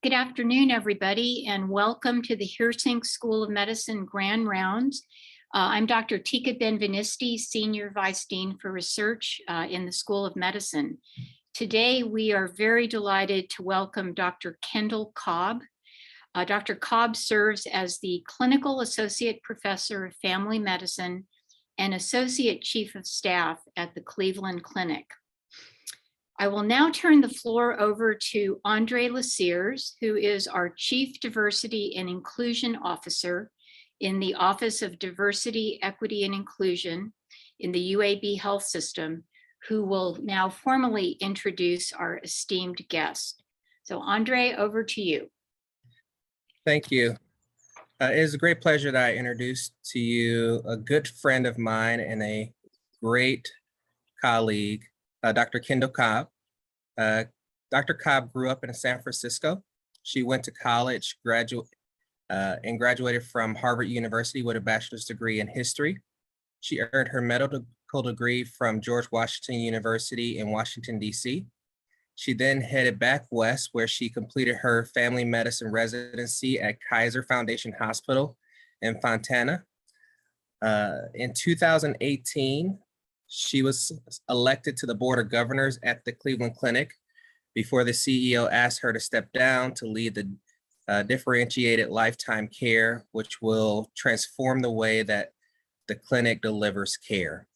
Good afternoon, everybody, and welcome to the Heersink School of Medicine Grand Rounds. I'm Dr. Tika Benvenisti, Senior Vice Dean for Research in the School of Medicine. Today, we are very delighted to welcome Dr. Kendalle Cobb. Dr. Cobb serves as the Clinical Associate Professor of Family Medicine and Associate Chief of Staff at the Cleveland Clinic. I will now turn the floor over to Andre Lassiers, who is our Chief Diversity and Inclusion Officer in the Office of Diversity, Equity, and Inclusion in the UAB Health System, who will now formally introduce our esteemed guest. So Andre, over to you. Thank you. It is a great pleasure that I introduce to you a good friend of mine and a great colleague, Dr. Kendalle Cobb. Dr. Cobb grew up in San Francisco. She went to college, and graduated from Harvard University with a bachelor's degree in history. She earned her medical degree from George Washington University in Washington, D.C. She then headed back west, where she completed her family medicine residency at Kaiser Foundation Hospital in Fontana. In 2018, she was elected to the Board of Governors at the Cleveland Clinic before the CEO asked her to step down to lead the differentiated lifetime care, which will transform the way that the clinic delivers care.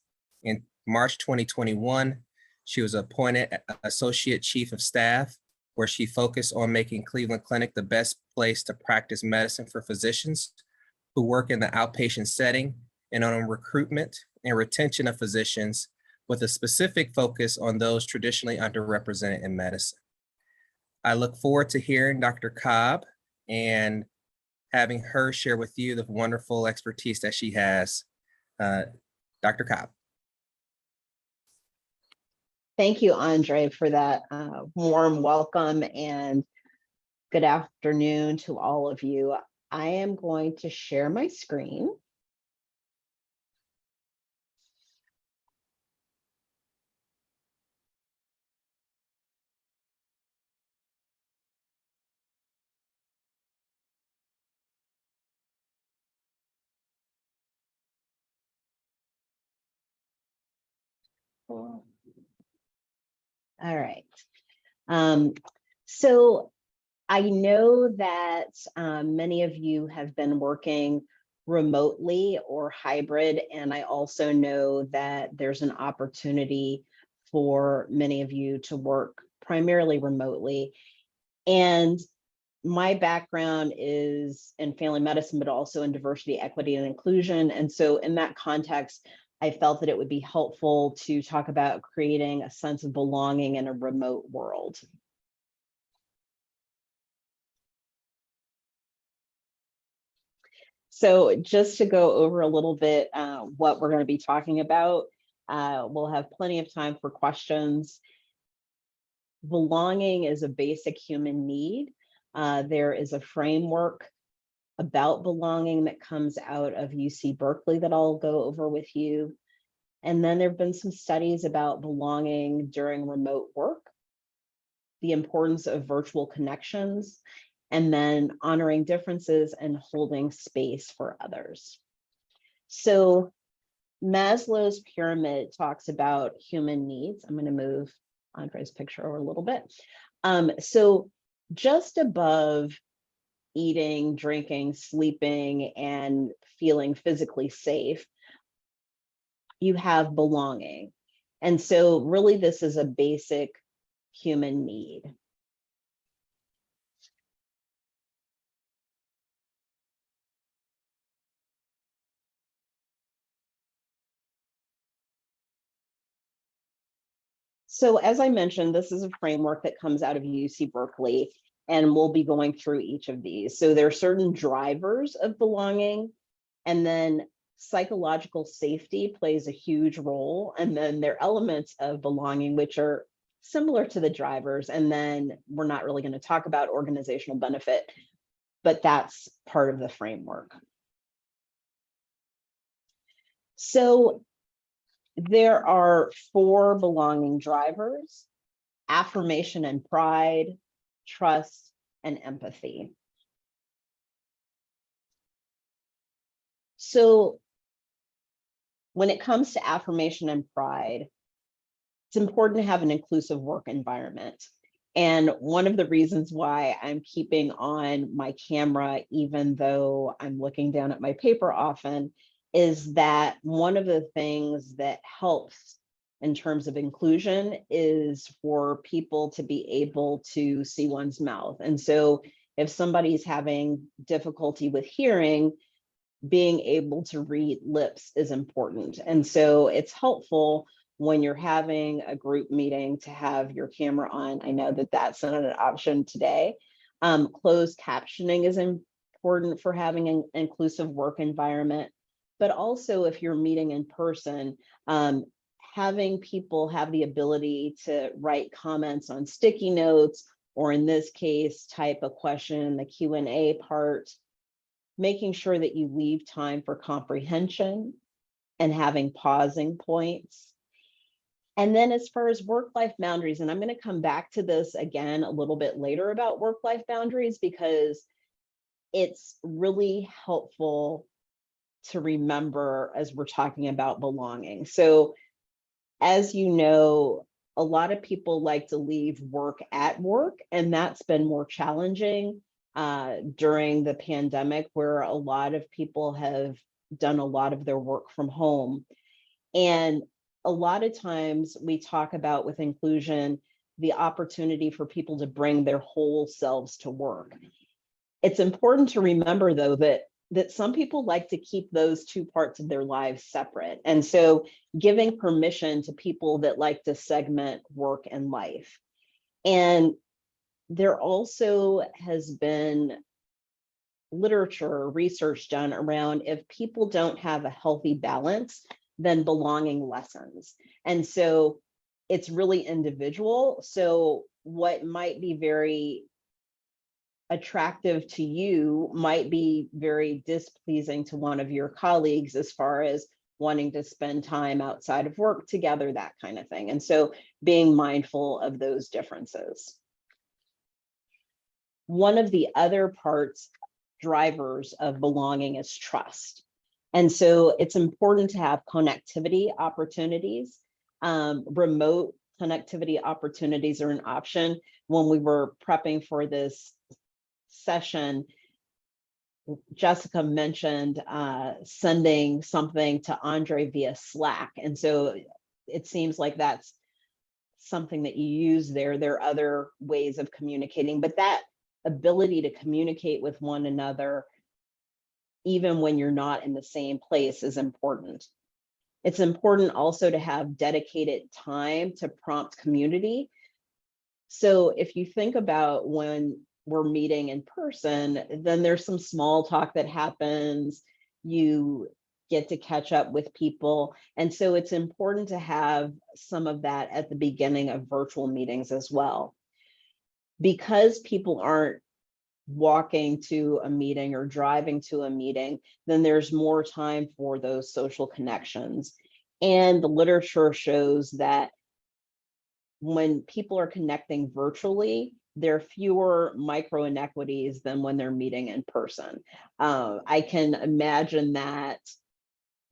In March 2021, she was appointed Associate Chief of Staff, where she focused on making Cleveland Clinic the best place to practice medicine for physicians who work in the outpatient setting, and on recruitment and retention of physicians with a specific focus on those traditionally underrepresented in medicine. I look forward to hearing Dr. Cobb and having her share with you the wonderful expertise that she has. Dr. Cobb. Thank you, Andre, for that warm welcome, and good afternoon to all of you. I am going to share my screen. All right. So I know that many of you have been working remotely or hybrid, and I also know that there's an opportunity for many of you to work primarily remotely. And my background is in family medicine, but also in diversity, equity, and inclusion. And so in that context, I felt that it would be helpful to talk about creating a sense of belonging in a remote world. So just to go over a little bit what we're going to be talking about, we'll have plenty of time for questions. Belonging is a basic human need. There is a framework about belonging that comes out of UC Berkeley that I'll go over with you. And then there have been some studies about belonging during remote work, the importance of virtual connections, and then honoring differences and holding space for others. So Maslow's pyramid talks about human needs. I'm going to move Andre's picture over a little bit. So just above eating, drinking, sleeping, and feeling physically safe, you have belonging. And so really this is a basic human need. So as I mentioned, this is a framework that comes out of UC Berkeley, and we'll be going through each of these. So there are certain drivers of belonging, and then psychological safety plays a huge role. And then there are elements of belonging which are similar to the drivers. And then we're not really going to talk about organizational benefit, but that's part of the framework. So there are 4 belonging drivers: affirmation and pride, trust, and empathy. So when it comes to affirmation and pride, it's important to have an inclusive work environment. And one of the reasons why I'm keeping on my camera, even though I'm looking down at my paper often, is that one of the things that helps in terms of inclusion is for people to be able to see one's mouth. And so if somebody's having difficulty with hearing, being able to read lips is important. And so it's helpful when you're having a group meeting to have your camera on. I know that that's not an option today. Closed captioning is important for having an inclusive work environment, but also if you're meeting in person, having people have the ability to write comments on sticky notes, or in this case, type a question in the Q&A part, making sure that you leave time for comprehension and having pausing points. And then as far as work-life boundaries, and I'm going to come back to this again a little bit later about work-life boundaries, because it's really helpful to remember as we're talking about belonging. So as you know, a lot of people like to leave work at work, and that's been more challenging during the pandemic, where a lot of people have done a lot of their work from home. And a lot of times we talk about with inclusion, the opportunity for people to bring their whole selves to work. It's important to remember, though, that some people like to keep those two parts of their lives separate. And so giving permission to people that like to segment work and life. And there also has been literature research done around if people don't have a healthy balance, then belonging lessens. And so it's really individual. So what might be very attractive to you might be very displeasing to one of your colleagues as far as wanting to spend time outside of work together, that kind of thing. And so being mindful of those differences. One of the other drivers of belonging is trust. And so it's important to have connectivity opportunities. Remote connectivity opportunities are an option. When we were prepping for this session, Jessica mentioned sending something to Andre via Slack. And so it seems like that's something that you use there. There are other ways of communicating, but that ability to communicate with one another, even when you're not in the same place, is important. It's important also to have dedicated time to prompt community. So if you think about when we're meeting in person, then there's some small talk that happens. You get to catch up with people. And so it's important to have some of that at the beginning of virtual meetings as well. Because people aren't walking to a meeting or driving to a meeting, then there's more time for those social connections. And the literature shows that when people are connecting virtually, there are fewer micro inequities than when they're meeting in person. I can imagine that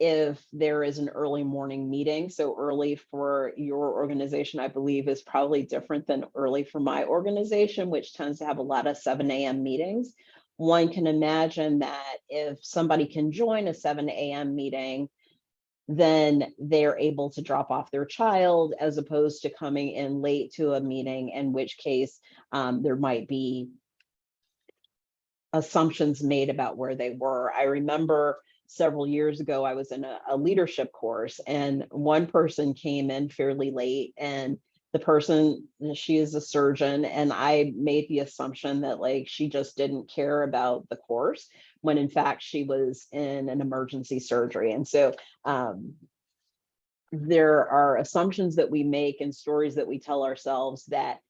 if there is an early morning meeting, so early for your organization, I believe, is probably different than early for my organization, which tends to have a lot of 7 a.m. meetings. One can imagine that if somebody can join a 7 a.m. meeting, then they're able to drop off their child as opposed to coming in late to a meeting, in which case there might be assumptions made about where they were. I remember several years ago, I was in a leadership course, and one person came in fairly late, and the person, she is a surgeon, and I made the assumption that like she just didn't care about the course, when in fact she was in an emergency surgery. And so there are assumptions that we make and stories that we tell ourselves that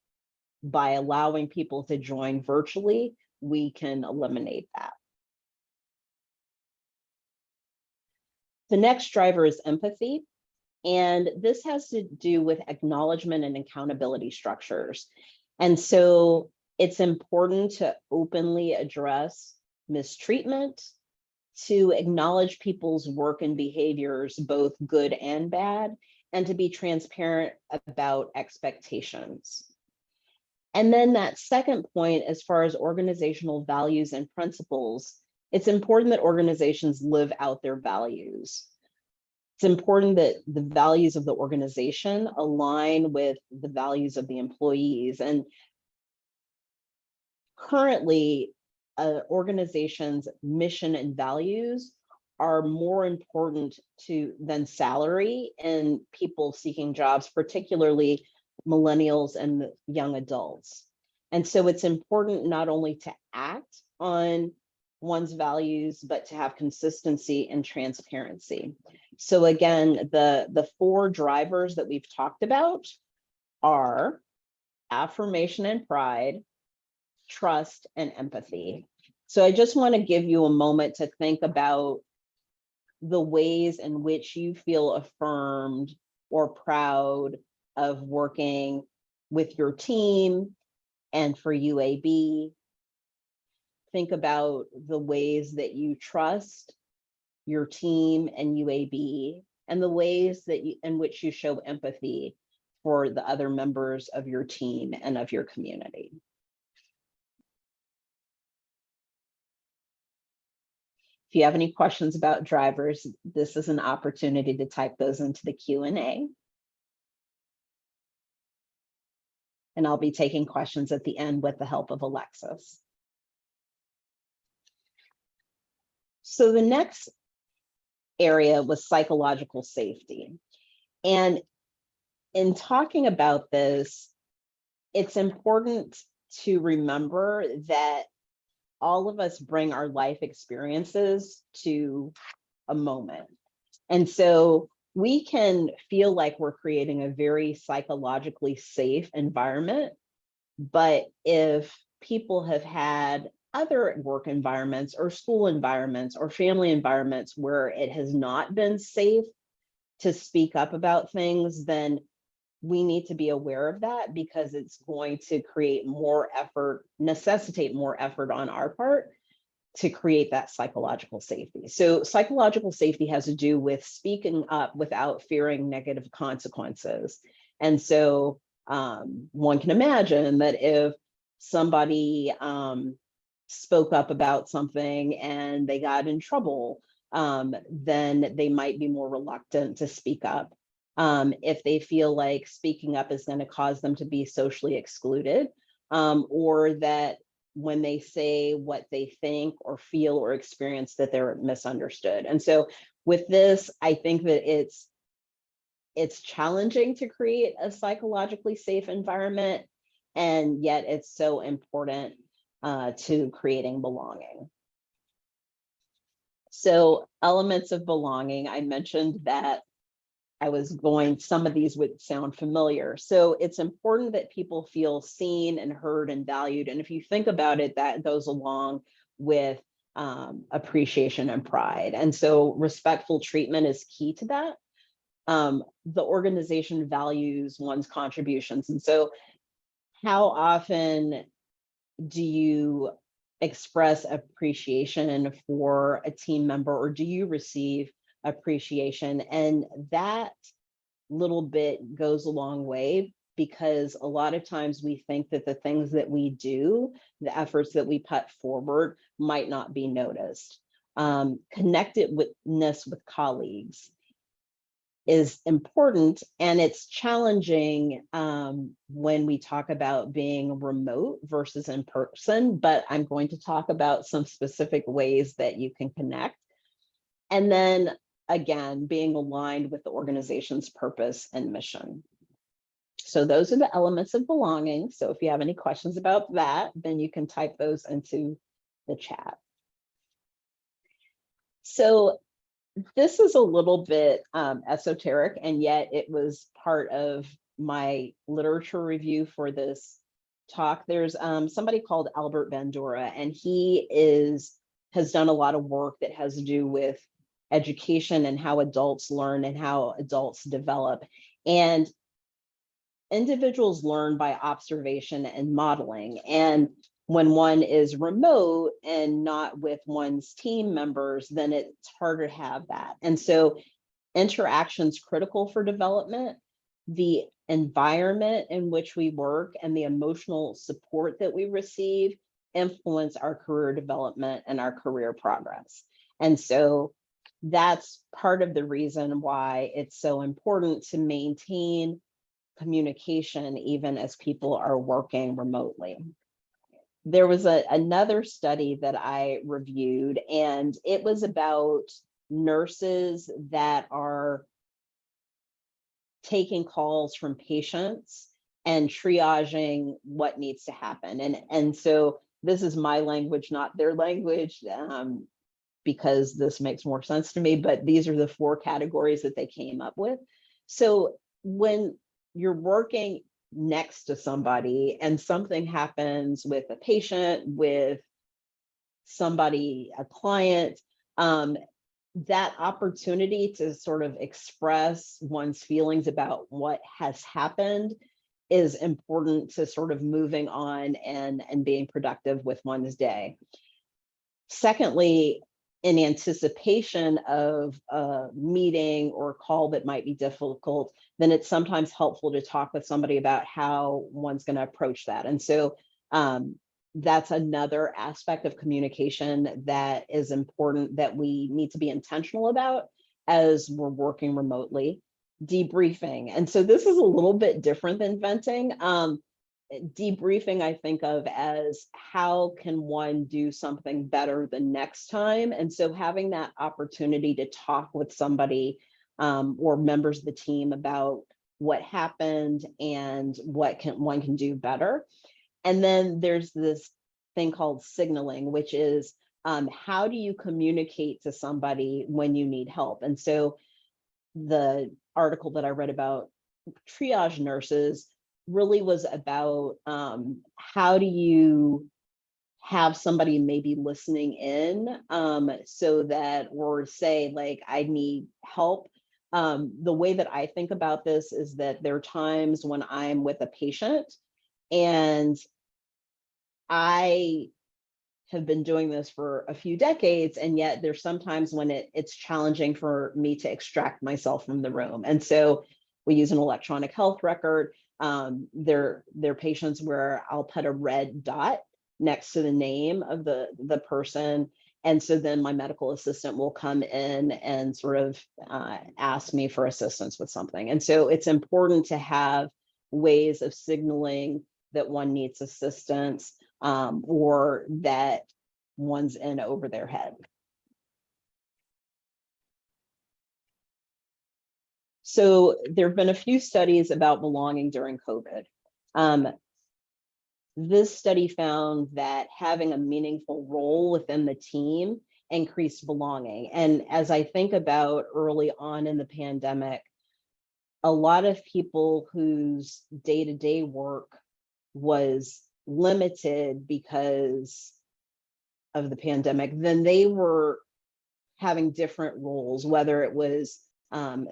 by allowing people to join virtually, we can eliminate that. The next driver is empathy. And this has to do with acknowledgement and accountability structures. And so It's important to openly address mistreatment, to acknowledge people's work and behaviors, both good and bad, and to be transparent about expectations. And then that second point, as far as organizational values and principles, it's important that organizations live out their values. It's important that the values of the organization align with the values of the employees. And currently, organizations' mission and values are more important than salary in people seeking jobs, particularly millennials and young adults. And so it's important not only to act on one's values, but to have consistency and transparency. So again, the 4 drivers that we've talked about are affirmation and pride, trust, and empathy. So I just want to give you a moment to think about the ways in which you feel affirmed or proud of working with your team and for UAB. Think about the ways that you trust your team and UAB, and the ways that in which you show empathy for the other members of your team and of your community. If you have any questions about drivers, this is an opportunity to type those into the Q&A. And I'll be taking questions at the end with the help of Alexis. So the next area was psychological safety. And in talking about this, it's important to remember that all of us bring our life experiences to a moment. And so we can feel like we're creating a very psychologically safe environment, but if people have had other work environments or school environments or family environments where it has not been safe to speak up about things, then we need to be aware of that, because it's going to create more effort, necessitate more effort on our part to create that psychological safety. So psychological safety has to do with speaking up without fearing negative consequences. And so one can imagine that if somebody spoke up about something and they got in trouble, then they might be more reluctant to speak up. If they feel like speaking up is going to cause them to be socially excluded, or that when they say what they think or feel or experience that they're misunderstood. And so with this, I think that it's challenging to create a psychologically safe environment, and yet it's so important to creating belonging. So elements of belonging, I mentioned that some of these would sound familiar. So it's important that people feel seen and heard and valued. And if you think about it, that goes along with appreciation and pride. And so respectful treatment is key to that. The organization values one's contributions. And so how often do you express appreciation for a team member, or do you receive appreciation? And that little bit goes a long way, because a lot of times we think that the things that we do, the efforts that we put forward, might not be noticed. Connectedness with colleagues is important, and it's challenging when we talk about being remote versus in person, but I'm going to talk about some specific ways that you can connect. And then again, being aligned with the organization's purpose and mission. So those are the elements of belonging. So if you have any questions about that, then you can type those into the chat. So this is a little bit esoteric, and yet it was part of my literature review for this talk. There's somebody called Albert Bandura, and he has done a lot of work that has to do with education and how adults learn and how adults develop. And individuals learn by observation and modeling. And when one is remote and not with one's team members, then it's harder to have that. And so interaction's critical for development. The environment in which we work and the emotional support that we receive influence our career development and our career progress. And so that's part of the reason why it's so important to maintain communication even as people are working remotely. There was another study that I reviewed, and it was about nurses that are taking calls from patients and triaging what needs to happen. And so this is my language, not their language, because this makes more sense to me, but these are the 4 categories that they came up with. So when you're working next to somebody and something happens with a patient, with somebody, a client, that opportunity to sort of express one's feelings about what has happened is important to sort of moving on and being productive with one's day. Secondly, in anticipation of a meeting or call that might be difficult, then it's sometimes helpful to talk with somebody about how one's going to approach that. And so that's another aspect of communication that is important, that we need to be intentional about as we're working remotely. Debriefing. And so this is a little bit different than venting. Debriefing, I think of as how can one do something better the next time. And so having that opportunity to talk with somebody or members of the team about what happened and what one can do better. And then there's this thing called signaling, which is how do you communicate to somebody when you need help? And so the article that I read about triage nurses really was about how do you have somebody maybe listening in so that, or say like, I need help. The way that I think about this is that there are times when I'm with a patient and I have been doing this for a few decades, and yet there's sometimes when it's challenging for me to extract myself from the room. And so we use an electronic health record. There are patients where I'll put a red dot next to the name of the person. And so then my medical assistant will come in and sort of ask me for assistance with something. And so it's important to have ways of signaling that one needs assistance or that one's in over their head. So there have been a few studies about belonging during COVID. This study found that having a meaningful role within the team increased belonging. And as I think about early on in the pandemic, a lot of people whose day-to-day work was limited because of the pandemic, then they were having different roles, whether it was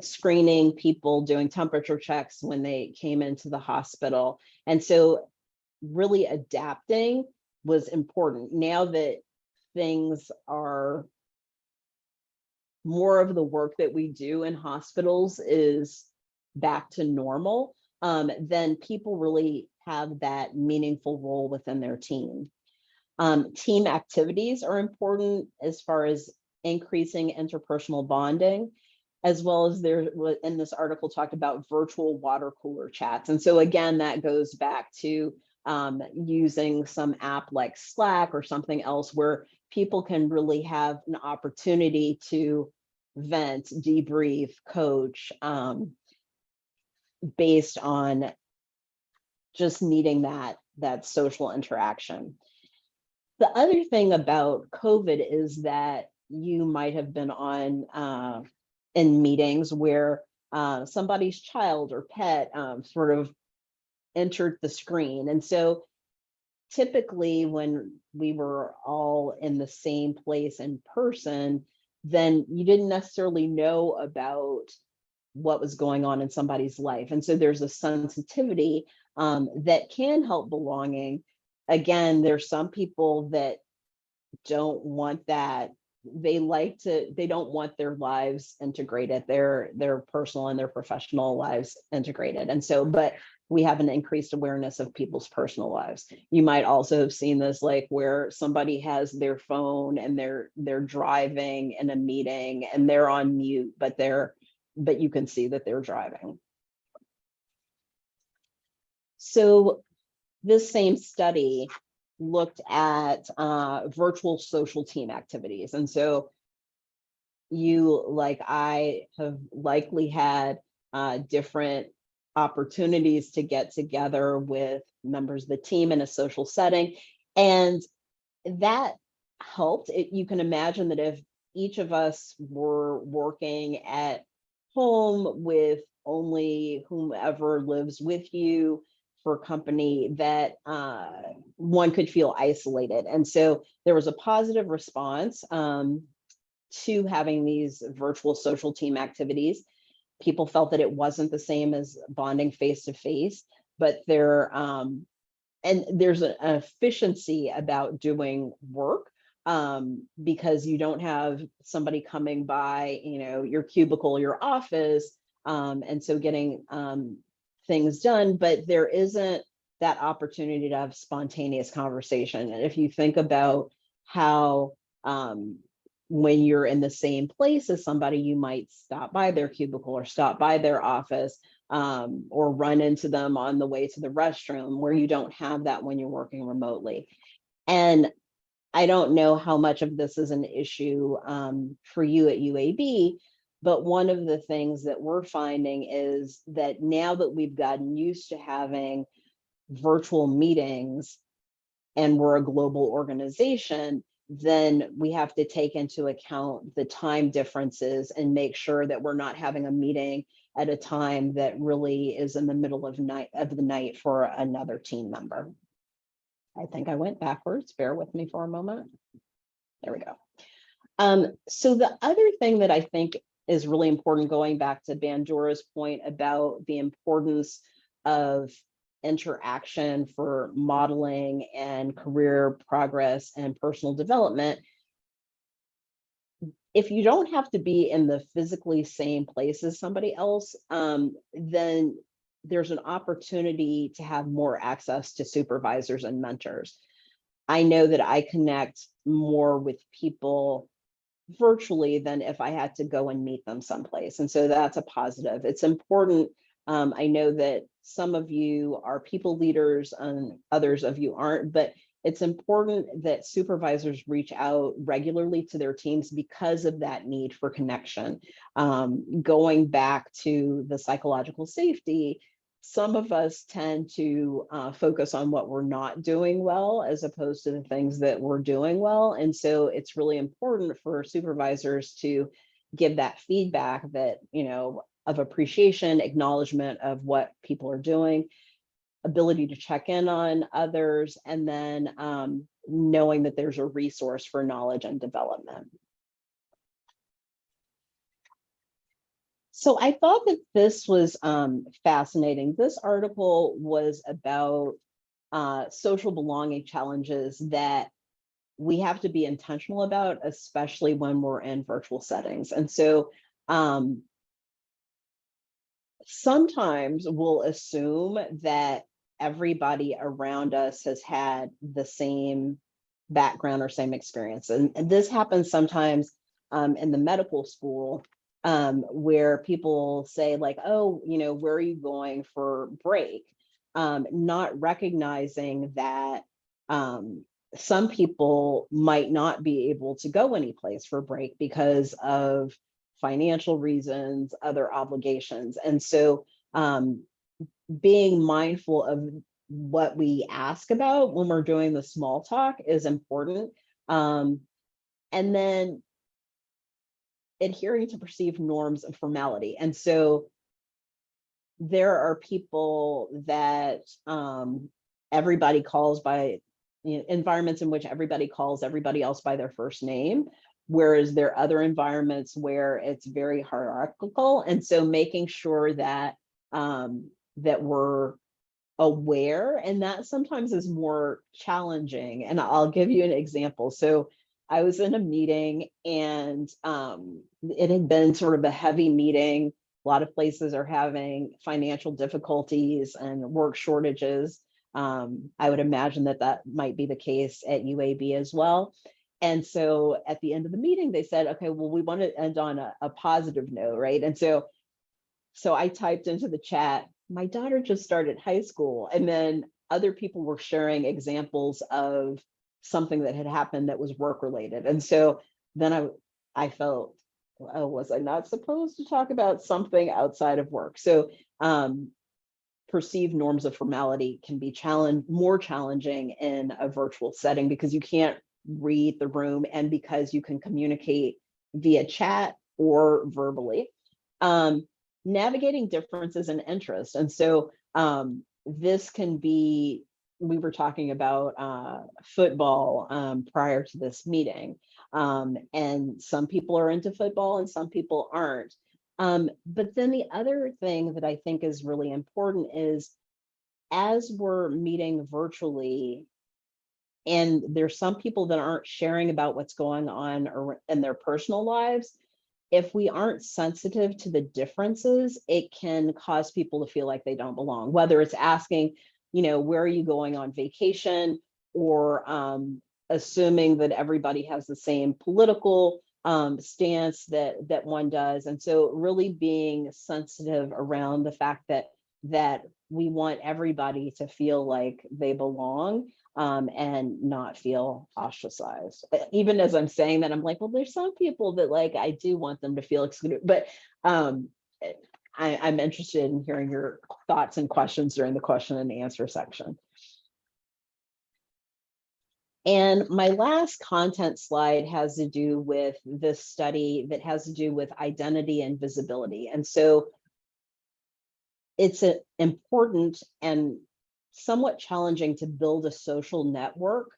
screening people, doing temperature checks when they came into the hospital. And so really adapting was important. Now that things are, more of the work that we do in hospitals is back to normal, then people really have that meaningful role within their team. Team activities are important as far as increasing interpersonal bonding, as well as there in this article talked about virtual water cooler chats. And so again, that goes back to using some app like Slack or something else where people can really have an opportunity to vent, debrief, coach, based on just needing that social interaction. The other thing about COVID is that you might have been on in meetings where somebody's child or pet sort of entered the screen. And so typically when we were all in the same place in person, then you didn't necessarily know about what was going on in somebody's life. And so there's a sensitivity that can help belonging. Again, there's some people that don't want that. They don't want their lives integrated, their personal and their professional lives integrated. And so, but we have an increased awareness of people's personal lives. You might also have seen this, like where somebody has their phone and they're driving in a meeting and they're on mute, but you can see that they're driving. So this same study looked at virtual social team activities. And so you, like I, have likely had different opportunities to get together with members of the team in a social setting. And that helped. You can imagine that if each of us were working at home with only whomever lives with you for company, that one could feel isolated. And so there was a positive response to having these virtual social team activities. People felt that it wasn't the same as bonding face to face, but there's an efficiency about doing work because you don't have somebody coming by, your cubicle, your office, and so getting things done, but there isn't that opportunity to have spontaneous conversation. And if you think about how when you're in the same place as somebody, you might stop by their cubicle or stop by their office or run into them on the way to the restroom, where you don't have that when you're working remotely. And I don't know how much of this is an issue for you at UAB, but one of the things that we're finding is that now that we've gotten used to having virtual meetings and we're a global organization, then we have to take into account the time differences and make sure that we're not having a meeting at a time that really is in the middle of the night for another team member. I think I went backwards. Bear with me for a moment. There we go. So the other thing that I think is really important, going back to Bandura's point about the importance of interaction for modeling and career progress and personal development. If you don't have to be in the physically same place as somebody else, then there's an opportunity to have more access to supervisors and mentors. I know that I connect more with people virtually than if I had to go and meet them someplace. And so that's a positive. It's important. I know that some of you are people leaders and others of you aren't, but it's important that supervisors reach out regularly to their teams because of that need for connection. Going back to the psychological safety, some of us tend to focus on what we're not doing well as opposed to the things that we're doing well. And so it's really important for supervisors to give that feedback that, of appreciation, acknowledgement of what people are doing, ability to check in on others, and then knowing that there's a resource for knowledge and development. So I thought that this was fascinating. This article was about social belonging challenges that we have to be intentional about, especially when we're in virtual settings. And so sometimes we'll assume that everybody around us has had the same background or same experience. And this happens sometimes in the medical school, where people say like, oh, where are you going for break? Not recognizing that some people might not be able to go anyplace for break because of financial reasons, other obligations. And so being mindful of what we ask about when we're doing the small talk is important. And then adhering to perceived norms and formality. And so there are people that everybody calls by, environments in which everybody calls everybody else by their first name, whereas there are other environments where it's very hierarchical. And so making sure that that we're aware, and that sometimes is more challenging. And I'll give you an example. So I was in a meeting, and it had been sort of a heavy meeting. A lot of places are having financial difficulties and work shortages. I would imagine that that might be the case at UAB as well. And so at the end of the meeting, they said, okay, well, we want to end on a positive note, right? And so I typed into the chat, my daughter just started high school. And then other people were sharing examples of something that had happened that was work related. And so then I felt, oh, was I not supposed to talk about something outside of work? So perceived norms of formality can be more challenging in a virtual setting, because you can't read the room, and because you can communicate via chat or verbally. Navigating differences in interest. And so this can be, we were talking about football prior to this meeting. And some people are into football and some people aren't. But then the other thing that I think is really important is, as we're meeting virtually, and there's some people that aren't sharing about what's going on in their personal lives, if we aren't sensitive to the differences, it can cause people to feel like they don't belong, whether it's asking, where are you going on vacation, or assuming that everybody has the same political stance that one does. And so really being sensitive around the fact that we want everybody to feel like they belong, and not feel ostracized. Even as I'm saying that, I'm like, well, there's some people that I do want them to feel excluded, but I'm interested in hearing your thoughts and questions during the question and answer section. And my last content slide has to do with this study that has to do with identity and visibility. And so it's important and somewhat challenging to build a social network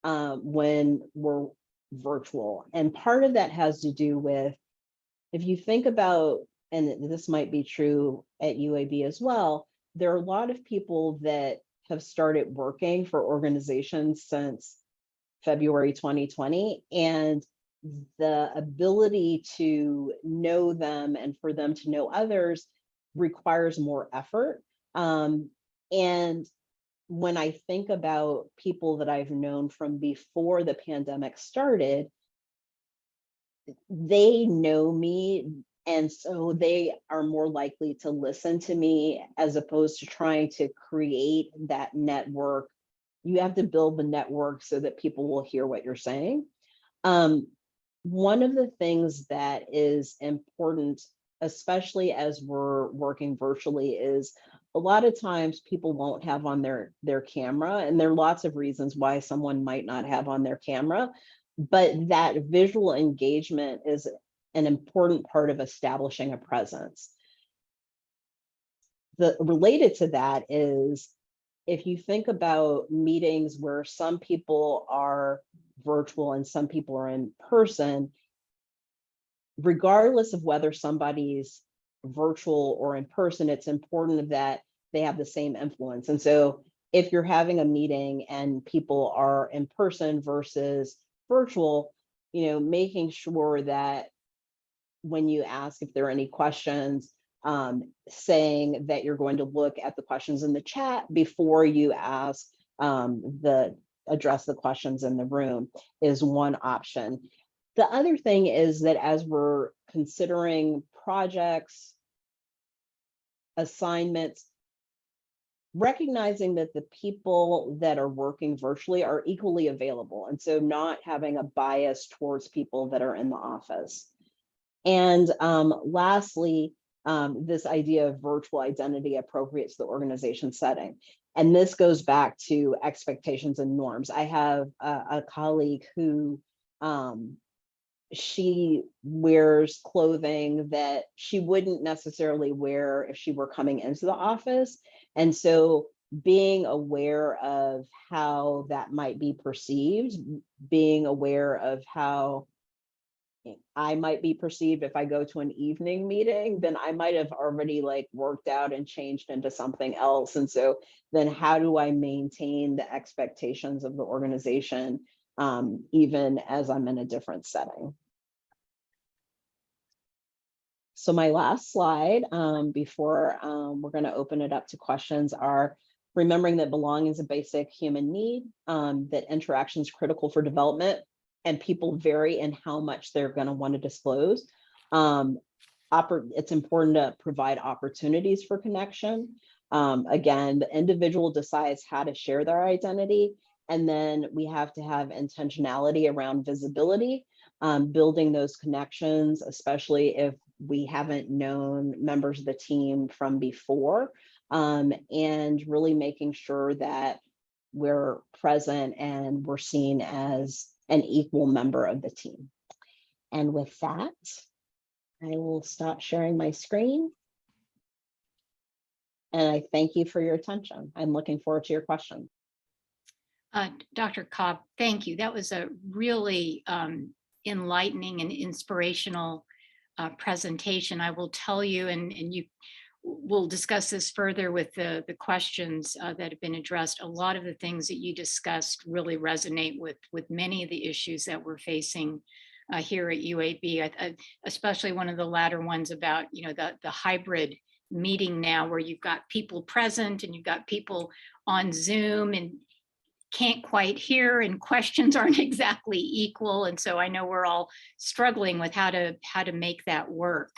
when we're virtual. And part of that has to do with, if you think about, and this might be true at UAB as well, there are a lot of people that have started working for organizations since February 2020, and the ability to know them and for them to know others requires more effort. And when I think about people that I've known from before the pandemic started, they know me, and so they are more likely to listen to me, as opposed to trying to create that network. You have to build the network so that people will hear what you're saying. One of the things that is important, especially as we're working virtually, is a lot of times people won't have on their camera, and there are lots of reasons why someone might not have on their camera, but that visual engagement is an important part of establishing a presence. Related to that is, if you think about meetings where some people are virtual and some people are in person, regardless of whether somebody's virtual or in person, it's important that they have the same influence. And so if you're having a meeting and people are in person versus virtual, making sure that when you ask if there are any questions, saying that you're going to look at the questions in the chat before you ask address the questions in the room is one option. The other thing is that as we're considering projects, assignments, recognizing that the people that are working virtually are equally available, and so not having a bias towards people that are in the office. And lastly, this idea of virtual identity appropriate to the organization setting. And this goes back to expectations and norms. I have a colleague who she wears clothing that she wouldn't necessarily wear if she were coming into the office. And so being aware of how that might be perceived, being aware of how I might be perceived, if I go to an evening meeting, then I might have already like worked out and changed into something else. And so then how do I maintain the expectations of the organization, even as I'm in a different setting? So my last slide, before we're going to open it up to questions, are remembering that belonging is a basic human need, that interaction is critical for development, and people vary in how much they're going to want to disclose. It's important to provide opportunities for connection. Again, the individual decides how to share their identity, and then we have to have intentionality around visibility, building those connections, especially if we haven't known members of the team from before, and really making sure that we're present and we're seen as an equal member of the team. And with that, I will stop sharing my screen. And I thank you for your attention. I'm looking forward to your questions. Dr. Cobb, thank you. That was a really enlightening and inspirational presentation. I will tell you, and you will discuss this further with the questions that have been addressed. A lot of the things that you discussed really resonate with many of the issues that we're facing here at UAB, especially one of the latter ones about, you know, the hybrid meeting now, where you've got people present and you've got people on Zoom and can't quite hear, and questions aren't exactly equal. And so I know we're all struggling with how to make that work.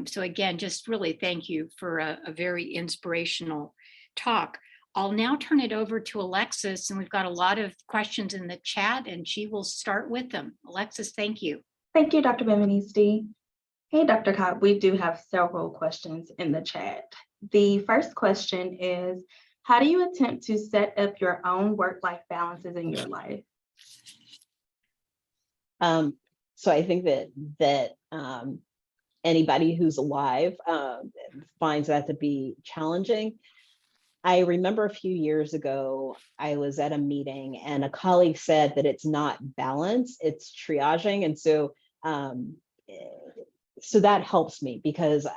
So again, just really thank you for a very inspirational talk. I'll now turn it over to Alexis, and we've got a lot of questions in the chat, and she will start with them. Alexis, thank you. Thank you, Dr. Benvenisti. Hey, Dr. Cobb, we do have several questions in the chat. The first question is, how do you attempt to set up your own work-life balances in your life? So I think that anybody who's alive finds that to be challenging. I remember a few years ago, I was at a meeting and a colleague said that it's not balance, it's triaging. And so, so that helps me, because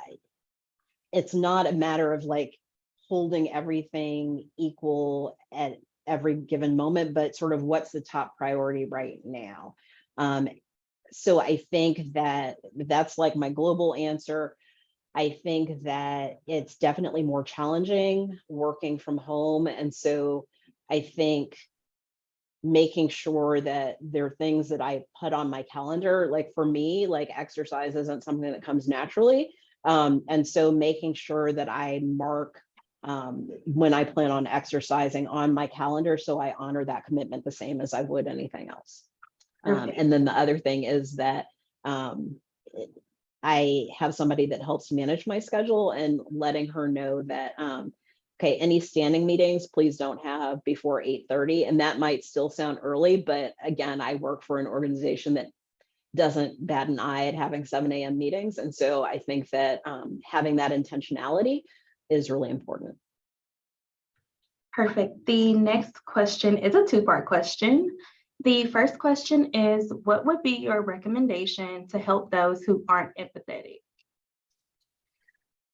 it's not a matter of like holding everything equal at every given moment, but sort of what's the top priority right now. So I think that that's like my global answer. I think that it's definitely more challenging working from home. And so I think making sure that there are things that I put on my calendar, like for me, like exercise isn't something that comes naturally. And so making sure that I mark when I plan on exercising on my calendar, so I honor that commitment the same as I would anything else. And then the other thing is that I have somebody that helps manage my schedule, and letting her know that, okay, any standing meetings, please don't have before 8:30. And that might still sound early, but again, I work for an organization that doesn't bat an eye at having 7 a.m. meetings. And so I think that having that intentionality is really important. Perfect. The next question is a two-part question. The first question is, what would be your recommendation to help those who aren't empathetic?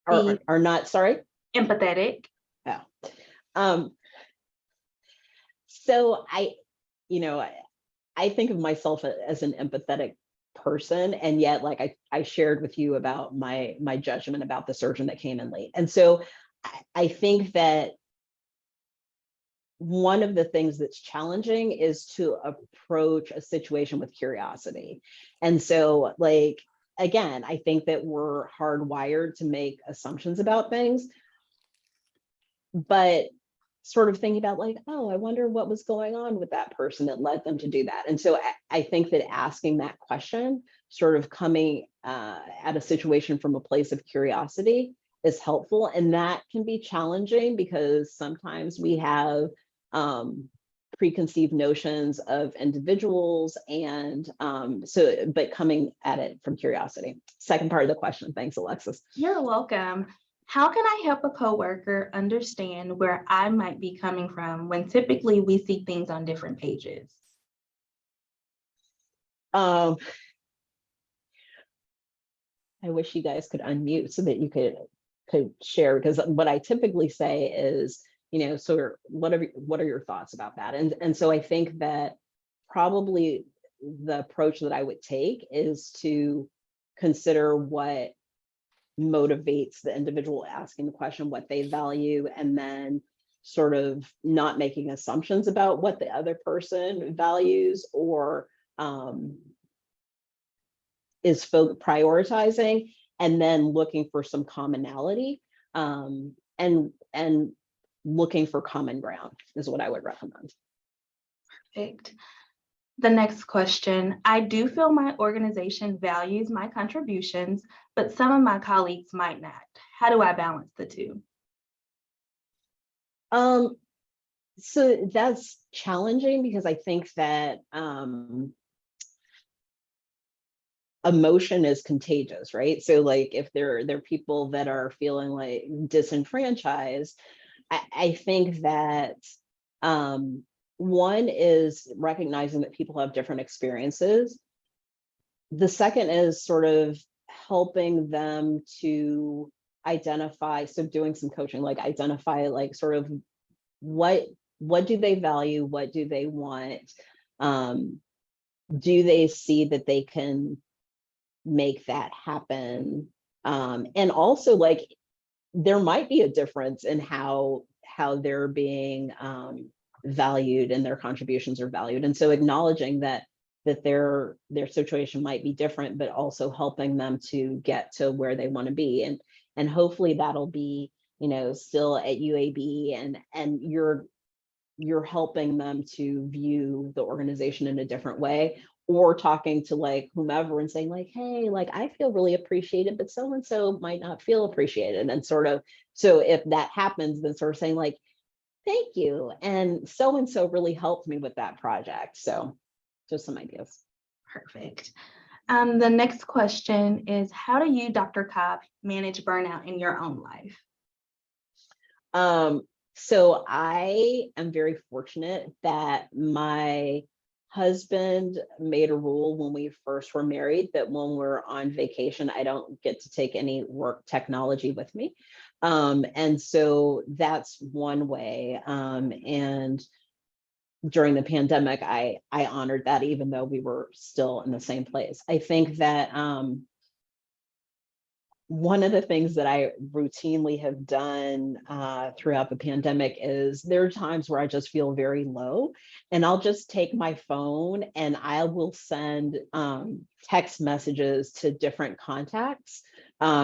Are not, sorry? Empathetic. Oh. So I think of myself as an empathetic person, and yet like I shared with you about my judgment about the surgeon that came in late. And so I think that one of the things that's challenging is to approach a situation with curiosity. And so like, again, I think that we're hardwired to make assumptions about things, but sort of thinking about like, oh, I wonder what was going on with that person that led them to do that. And so I think that asking that question, sort of coming at a situation from a place of curiosity, is helpful. And that can be challenging because sometimes we have preconceived notions of individuals, and but coming at it from curiosity. Second part of the question. Thanks, Alexis. You're welcome. How can I help a coworker understand where I might be coming from when typically we see things on different pages? I wish you guys could unmute so that you could share, because what I typically say is, so what are your thoughts about that? And so I think that probably the approach that I would take is to consider what motivates the individual asking the question, what they value, and then sort of not making assumptions about what the other person values or is prioritizing, and then looking for some commonality, and looking for common ground is what I would recommend. Perfect. The next question, I do feel my organization values my contributions, but some of my colleagues might not. How do I balance the two? So that's challenging, because I think that emotion is contagious, right? So like if there are people that are feeling like disenfranchised, I think that one is recognizing that people have different experiences. The second is sort of helping them to identify, so doing some coaching, like identify like sort of what do they value, what do they want, do they see that they can make that happen, and also like there might be a difference in how they're being valued and their contributions are valued, and so acknowledging that their situation might be different, but also helping them to get to where they want to be, and hopefully that'll be still at UAB, and you're helping them to view the organization in a different way, or talking to like whomever and saying like, hey, like I feel really appreciated, but so and so might not feel appreciated, and sort of, so if that happens, then sort of saying like, thank you, and so really helped me with that project. So just some ideas. Perfect. The next question is, how do you, Dr. Cobb, manage burnout in your own life? So I am very fortunate that my husband made a rule when we first were married that when we're on vacation, I don't get to take any work technology with me. And so that's one way. And during the pandemic, I honored that, even though we were still in the same place. I think that one of the things that I routinely have done throughout the pandemic is there are times where I just feel very low, and I'll just take my phone and I will send text messages to different contacts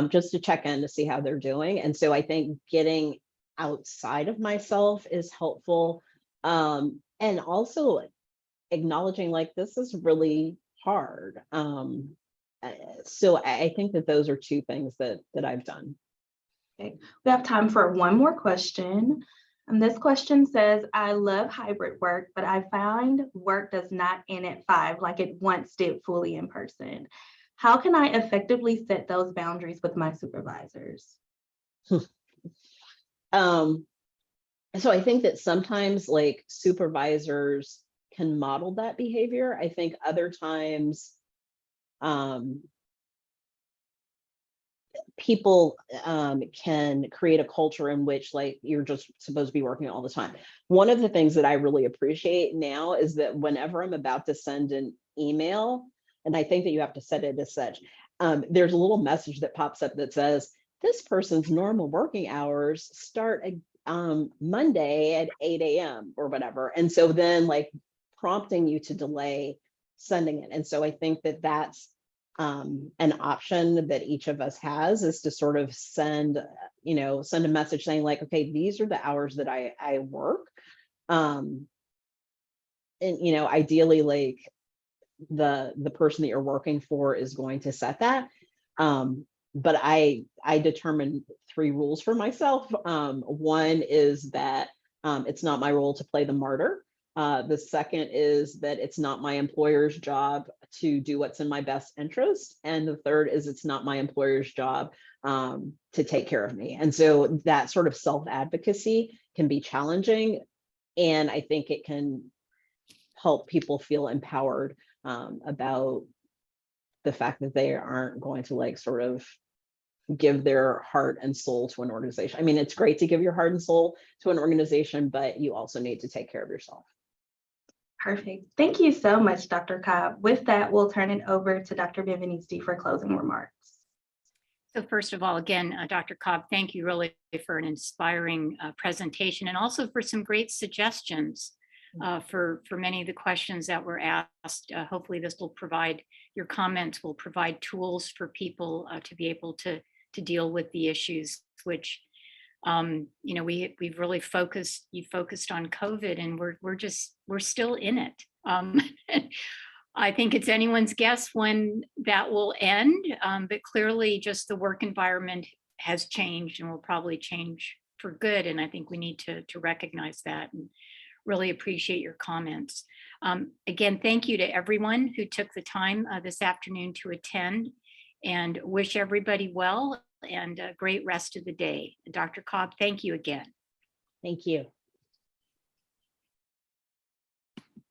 just to check in to see how they're doing. And so I think getting outside of myself is helpful. And also acknowledging like this is really hard. So I think that those are two things that I've done. Okay. We have time for one more question. And this question says, I love hybrid work, but I find work does not end at 5 like it once did fully in person. How can I effectively set those boundaries with my supervisors? So I think that sometimes like supervisors can model that behavior. I think other times people can create a culture in which like you're just supposed to be working all the time. One of the things that I really appreciate now is that whenever I'm about to send an email, and I think that you have to set it as such, there's a little message that pops up that says, this person's normal working hours start Monday at 8 a.m. or whatever. And so then like prompting you to delay sending it. And so I think that that's an option that each of us has, is to sort of send a message saying like, okay, these are the hours that I work. And, ideally like the person that you're working for is going to set that. But I determined 3 rules for myself. One is that it's not my role to play the martyr. The second is that it's not my employer's job to do what's in my best interest. And the third is it's not my employer's job to take care of me. And so that sort of self-advocacy can be challenging. And I think it can help people feel empowered about the fact that they aren't going to like sort of give their heart and soul to an organization. I mean, it's great to give your heart and soul to an organization, but you also need to take care of yourself. Perfect. Thank you so much, Dr. Cobb. With that, we'll turn it over to Dr. Benvenisti for closing remarks. So first of all, again, Dr. Cobb, thank you really for an inspiring presentation, and also for some great suggestions for many of the questions that were asked. Hopefully this will provide, your comments will provide tools for people to be able to deal with the issues, which we've really you focused on COVID, and we're still in it. I think it's anyone's guess when that will end, but clearly just the work environment has changed and will probably change for good. And I think we need to recognize that and really appreciate your comments. Again, thank you to everyone who took the time this afternoon to attend, and wish everybody well and a great rest of the day. Dr. Cobb, thank you again. Thank you.